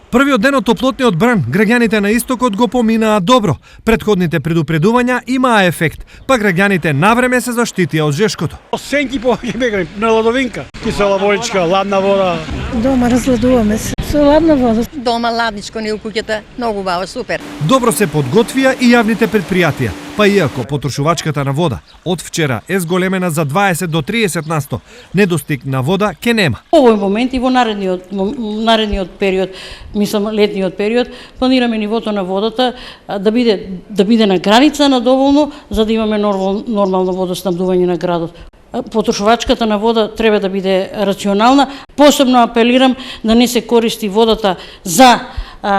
Првиот ден од топлотниот бран, граѓаните на истокот го поминаа добро. Предходните предупредувања имаа ефект, па граѓаните навреме се заштитија од жешкото. Сенки повеќе на ладовинка, кисела војчка, ладна вода. Дома разладуваме се со ладна вода. Дома ладничко не у куќата, многу убаво, супер. Добро се подготвија и јавните предпријатија, па иако потрошувачката на вода од вчера е зголемена за 20 до 30%, недостиг на вода ке нема. Во овој момент и во наредниот период, мислам летниот период, планираме нивото на водата да биде на граница на доволно за да имаме нормално водоснабдување на градот. Потрошувачката на вода треба да биде рационална. Посебно апелирам да не се користи водата за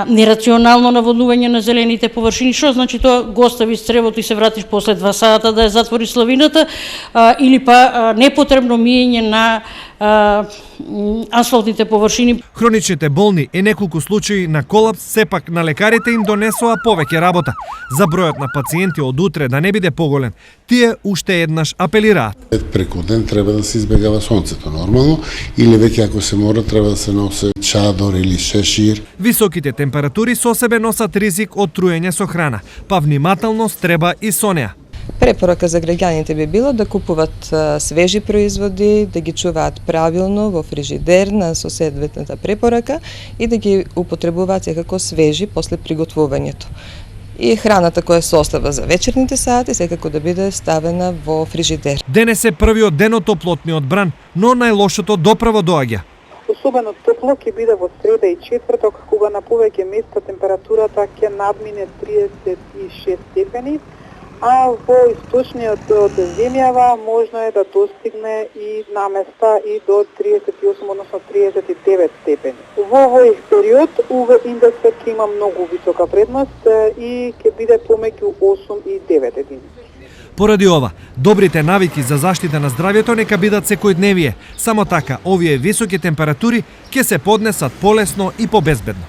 нерационално наводнување на зелените површини. Што значи тоа? Го оставиш цревото и се вратиш после 2 сата да ја затвориш славината, или па непотребно миење на асфалтните површини. Хроничните болни и неколку случаи на колапс сепак на лекарите им донесоа повеќе работа. За бројот на пациенти од утре да не биде поголем, тие уште еднаш апелираат. Преку ден треба да се избегава сонцето нормално, или веќе ако се мора треба да се носи чадор или шешир. Високите температури со себе носат ризик од труење со храна, па внимателност треба и со неа. Препорака за граѓаните би било да купуваат свежи производи, да ги чуваат правилно во фрижидер на соседветната препорака и да ги употребуваат секако свежи после приготвувањето. И храната која се остава за вечерните сати секако да биде ставена во фрижидер. Денес е првиот ден од топлотниот бран, но најлошото доправо доаѓа. Особено топло ќе биде во среда и четврток, кога на повеќе места температурата ќе надмине 36 степени, а во источниот дел земјава можно е да достигне и на места и до 38, односно 39 степени. Во овој период УВ индексот ќе има многу висока предност и ќе биде помеѓу 8 и 9 единици. Поради ова, добрите навики за заштита на здравјето нека бидат секојдневие. Само така, овие високи температури ќе се поднесат полесно и побезбедно.